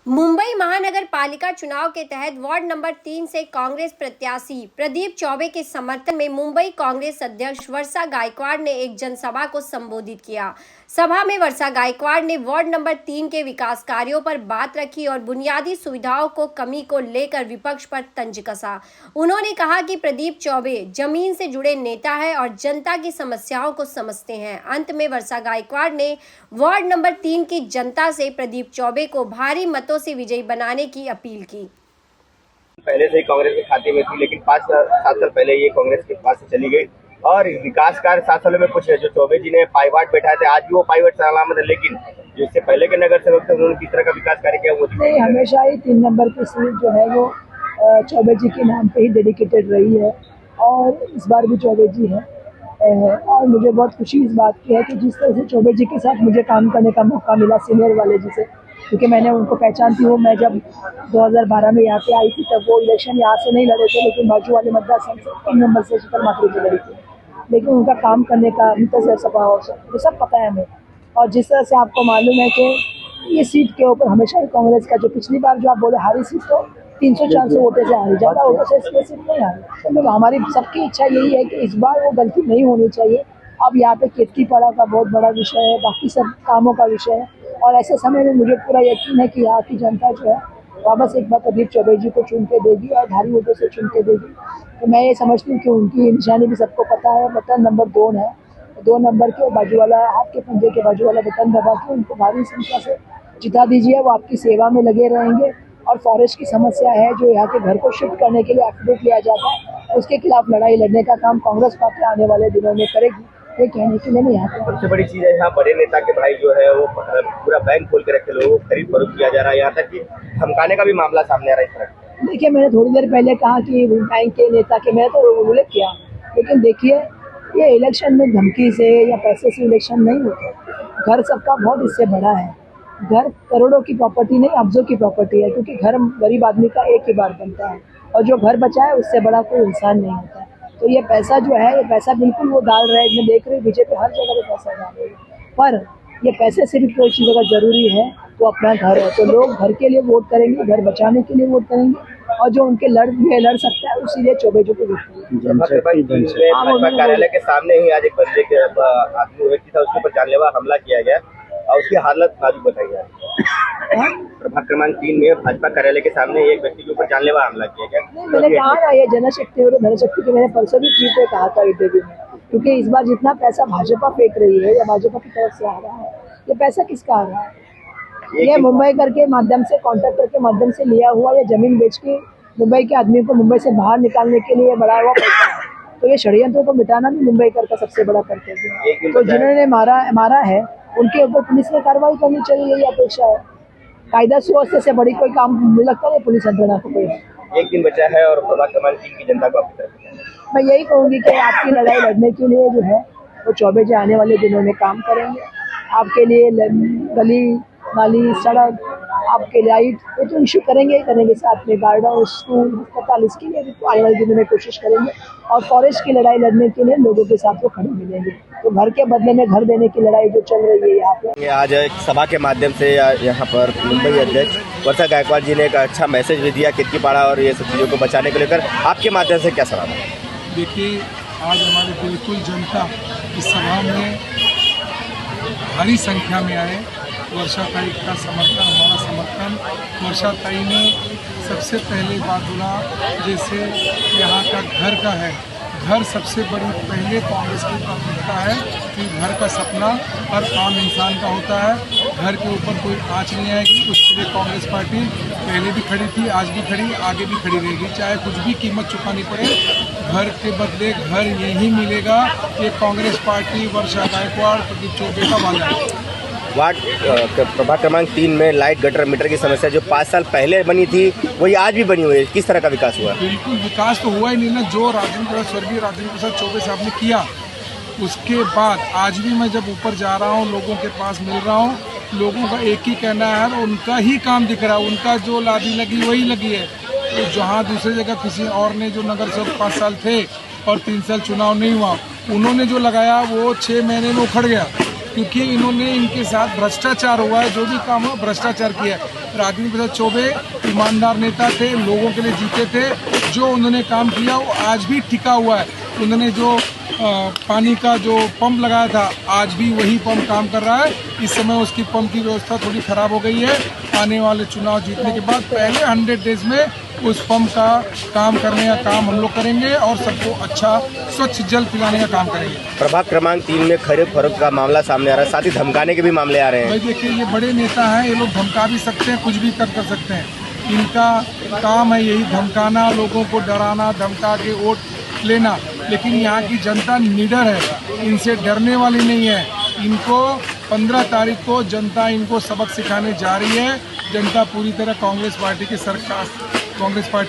मुंबई महानगर पालिका चुनाव के तहत वार्ड नंबर 3 से कांग्रेस प्रत्याशी प्रदीप चौबे के समर्थन में मुंबई कांग्रेस अध्यक्ष वर्षा गायकवाड़ ने एक जनसभा को संबोधित किया। सभा में वर्षा गायकवाड़ ने वार्ड नंबर 3 के विकास कार्यों पर बात रखी और बुनियादी सुविधाओं को कमी को लेकर विपक्ष पर तंज कसा। उन्होंने कहा कि प्रदीप चौबे जमीन से जुड़े नेता है और जनता की समस्याओं को समझते हैं। अंत में वर्षा गायकवाड़ ने वार्ड नंबर 3 की जनता से प्रदीप चौबे को भारी मतों से विजयी बनाने की अपील की। पहले से ही कांग्रेस के खाते में थी, लेकिन 5-7 साल पहले ये कांग्रेस के पास से चली गई और विकास कार्य 7 सालों में कुछ है। जो चौबे जी ने पाइवाट बैठाए थे, आज भी वो पाइवाट सलामत है, लेकिन जो इससे पहले के नगर सेवक थे उन्होंने किस तरह का विकास कार्य किया वो नहीं, हमेशा ही 3 नंबर की सीट जो है वो चौबे जी के नाम पे ही डेडिकेटेड रही है और इस बार भी चौबे जी है। और मुझे बहुत खुशी इस बात की है कि जिस तरह से चौबे जी के साथ मुझे काम करने का मौका मिला सीनियर वाले जी से, क्योंकि मैंने उनको पहचानती हूँ। मैं जब 2012 में यहाँ पे आई थी तब वो इलेक्शन यहाँ से नहीं लड़े थे, लेकिन बाजू वाले मतदार संघ से 3 नंबर से शीतल माथुर जी लड़ी थी। लेकिन उनका काम करने का मित्र स्वभाव वो सब पता है हमें। और जिस तरह से आपको मालूम है कि ये सीट के ऊपर हमेशा ही कांग्रेस का, जो पिछली बार जो आप बोले हारी सीट तो 300-400 वोटों से हारी, ज़्यादा वोटों से इसलिए सीट नहीं हारी। तो हमारी सबकी इच्छा यही है कि इस बार वो गलती नहीं होनी चाहिए। अब यहाँ पे केतकीपाड़ा का बहुत बड़ा विषय है, बाकी सब कामों का विषय है और ऐसे समय में मुझे पूरा यकीन है कि यहाँ की जनता जो है वापस एक बार प्रदीप चौबे जी को चुन के देगी और भारी वोटों से चुन के देगी। तो मैं ये समझती हूँ कि उनकी निशानी भी सबको पता है, बटन नंबर 2 है। 2 नंबर के बाजू वाला, हाथ के पंजे के बाजू वाला बटन दबा के उनको भारी संख्या से जिता दीजिए। वो आपकी सेवा में लगे रहेंगे और फॉरेस्ट की समस्या है जो यहाँ के घर को शिफ्ट करने के लिए एफिडेविट लिया जाता है, उसके खिलाफ लड़ाई लड़ने का काम कांग्रेस पार्टी आने वाले दिनों में करेगी। ये कहने के लिए नहीं यहाँ पे सबसे बड़ी चीज है, यहाँ बड़े नेता के भाई जो है वो पूरा बैंक खोल के रखे, लोगों को खरीद फरोख्त किया जा रहा है, यहाँ तक कि धमकाने का भी मामला सामने आ रहा है इस तरह। देखिए, मैंने थोड़ी देर पहले कहा कि बैंक के नेता के, मैं तो उल्लेख किया, लेकिन देखिए ये इलेक्शन में धमकी से या पैसे से इलेक्शन नहीं होता। घर सबका बहुत इससे बड़ा है। घर करोड़ों की प्रॉपर्टी नहीं, अब्जों की प्रॉपर्टी है, क्योंकि घर गरीब आदमी का एक ही बार बनता है और जो घर बचा है उससे बड़ा कोई इंसान नहीं होता है। तो ये पैसा जो है, ये पैसा बिल्कुल वो डाल रहे हैं। मैं देख रही हूँ बीजेपी हर जगह पे पैसा डाल रही है, पर ये पैसे से भी कोई चीज़ अगर जरूरी है तो अपना घर है, तो लोग घर के लिए वोट करेंगे, घर बचाने के लिए वोट करेंगे और जो उनके लड़ सकता है उसीलिए चौबे जी को वोट करेंगे। भाजपा कार्यालय के सामने ही आज एक बंदे के आदमी व्यक्ति था, उसके ऊपर जानलेवा हमला किया गया और उसकी हालत नाजुक बताई जा रही है। प्रभाग क्रमांक 3 में भाजपा कार्यालय के सामने एक व्यक्ति के ऊपर जानलेवा हमला किया गया। मैंने कहा ना, ये जनशक्ति और धनशक्ति के मैंने परसों भी ट्वीट पे कहा था इंटरव्यू में, क्योंकि इस बार जितना पैसा भाजपा फेंक रही है या भाजपा की तरफ से आ रहा है, ये पैसा किसका आ रहा है? ये मुंबई के माध्यम से, कॉन्ट्रैक्टर के माध्यम से लिया हुआ या जमीन बेच के मुंबई के आदमी को मुंबई से बाहर निकालने के लिए बढ़ा हुआ पैसा है। तो ये षड्यंत्र को मिटाना भी मुंबई का सबसे बड़ा कर्तव्य है। तो जिन्होंने मारा है उनके ऊपर पुलिस ने कार्रवाई करनी चाहिए, यही अपेक्षा है। कायदा सुव्यवस्था से बड़ी कोई काम मुझे लगता है पुलिस यंत्रणा को कोई। एक दिन बचा है और प्रभाग क्रमांक 3 की जनता को आपकी तरफ मैं यही कहूँगी कि आपकी लड़ाई लड़ने के लिए जो है वो चौबे जी आने वाले दिनों में काम करेंगे। आपके लिए गली नाली, सड़क, आपके लाइट, ये तो इशू करेंगे ही करेंगे, साथ में गार्डन, स्कूल, अस्पताल, इसके लिए भी आने वाले दिनों में कोशिश करेंगे। और फॉरेस्ट की लड़ाई लड़ने के लिए लोगों के साथ वो खड़े मिलेंगे। तो घर के बदले में घर देने की लड़ाई जो चल रही है यहाँ पे, आज एक सभा के माध्यम से यहाँ पर मुंबई अध्यक्ष वर्षा गायकवाड़ जी ने एक अच्छा मैसेज भी दिया केतकीपाड़ा और ये सब चीज़ों को बचाने को लेकर। आपके माध्यम से क्या सलाह है? देखिए, आज हमारे बिल्कुल जनता इस सभा में भारी संख्या में आए। वर्षा ताई का समर्थन, हमारा समर्थन। वर्षा ताई ने सबसे पहले बात बोला, जैसे यहाँ का घर का है, घर सबसे बड़ी पहले कांग्रेस की प्राथमिकता है कि घर का सपना हर आम इंसान का होता है। घर के ऊपर कोई आँच नहीं आएगी, उसके लिए कांग्रेस पार्टी पहले भी खड़ी थी, आज भी खड़ी, आगे भी खड़ी रहेगी, चाहे कुछ भी कीमत चुकानी पड़े। घर के बदले घर यही मिलेगा। ये कांग्रेस पार्टी वर्षा गायकवाड़, प्रदीप चौबे का वादा है। वार्ड प्रभाग क्रमांक 3 में लाइट, गटर, मीटर की समस्या जो 5 साल पहले बनी थी वही आज भी बनी हुई है। किस तरह का विकास हुआ? बिल्कुल विकास तो हुआ ही नहीं ना। जो स्वर्गीय राजेंद्र प्रसाद चौबे साहब ने किया, उसके बाद आज भी मैं जब ऊपर जा रहा हूँ, लोगों के पास मिल रहा हूँ, लोगों का एक ही कहना है, उनका ही काम दिख रहा है, उनका जो लादी लगी वही लगी है। तो जहाँ दूसरी जगह किसी और ने जो नगर सेवक 5 साल थे और 3 साल चुनाव नहीं हुआ, उन्होंने जो लगाया वो 6 महीने में उखड़ गया, क्योंकि इन्होंने, इनके साथ भ्रष्टाचार हुआ है। जो भी काम हुआ भ्रष्टाचार किया है। राजेंद्र प्रसाद चौबे ईमानदार नेता थे, लोगों के लिए जीते थे। जो उन्होंने काम किया वो आज भी टिका हुआ है। उन्होंने जो पानी का जो पंप लगाया था, आज भी वही पंप काम कर रहा है। इस समय उसकी पंप की व्यवस्था थोड़ी ख़राब हो गई है। आने वाले चुनाव जीतने के बाद पहले 100 डेज में उस पंप का काम करने का काम हम लोग करेंगे और सबको अच्छा स्वच्छ जल पिलाने का काम करेंगे। प्रभाग क्रमांक 3 में खरीद फरोख्त का मामला सामने आ रहा है, साथ ही धमकाने के भी मामले आ रहे हैं। भाई देखिए, ये बड़े नेता हैं, ये लोग धमका भी सकते हैं, कुछ भी कर सकते हैं। इनका काम है यही धमकाना, लोगों को डराना, धमका के वोट लेना। लेकिन यहाँ की जनता निडर है, इनसे डरने वाली नहीं है। इनको 15 तारीख को जनता इनको सबक सिखाने जा रही है। जनता पूरी तरह कांग्रेस पार्टी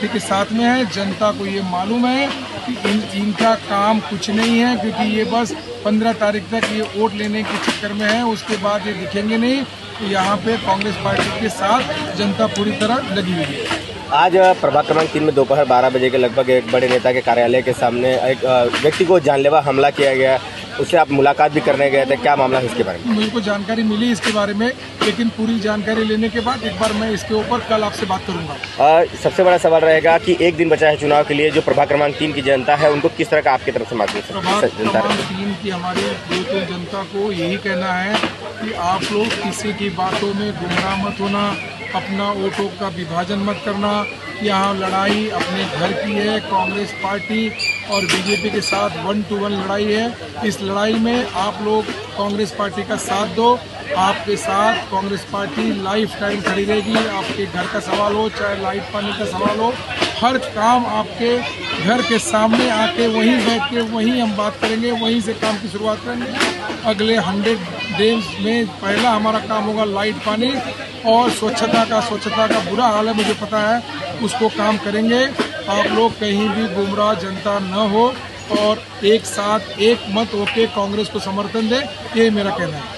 के साथ में है। जनता को ये मालूम है कि इनका काम कुछ नहीं है, क्योंकि ये बस 15 तारीख तक ये वोट लेने के चक्कर में है। उसके बाद ये दिखेंगे नहीं। तो यहाँ पे कांग्रेस पार्टी के साथ जनता पूरी तरह लगी हुई है। आज प्रभाग क्रमांक 3 में दोपहर 12 बजे के लगभग एक बड़े नेता के कार्यालय के सामने एक व्यक्ति को जानलेवा हमला किया गया। उससे आप मुलाकात भी करने गए थे, क्या मामला है इसके बारे में? मुझको जानकारी मिली इसके बारे में, लेकिन पूरी जानकारी लेने के बाद एक बार मैं इसके ऊपर कल आपसे बात करूंगा। सबसे बड़ा सवाल रहेगा कि एक दिन बचा है चुनाव के लिए, जो प्रभाग क्रमांक 3 की जनता है उनको किस तरह का आपकी तरफ से मार्गदर्शन? प्रभाग क्रमांक 3 की हमारी बिल्कुल जनता को यही कहना है कि आप लोग किसी की बातों में गुमराह मत होना, अपना वोटों का विभाजन मत करना। यहाँ लड़ाई अपने घर की है। कांग्रेस पार्टी और बीजेपी के साथ 1 to 1 लड़ाई है। इस लड़ाई में आप लोग कांग्रेस पार्टी का साथ दो। आपके साथ कांग्रेस पार्टी लाइफ टाइम खड़ी रहेगी। आपके घर का सवाल हो, चाहे लाइट पानी का सवाल हो, हर काम आपके घर के सामने आके वहीं बैठ के वहीं हम बात करेंगे, वहीं से काम की शुरुआत करेंगे। अगले 100 डेज में पहला हमारा काम होगा लाइट पानी और स्वच्छता का बुरा हाल है, मुझे पता है, उसको काम करेंगे। आप लोग कहीं भी गुमराह जनता न हो और एक साथ एक मत होके कांग्रेस को समर्थन दें, ये मेरा कहना है।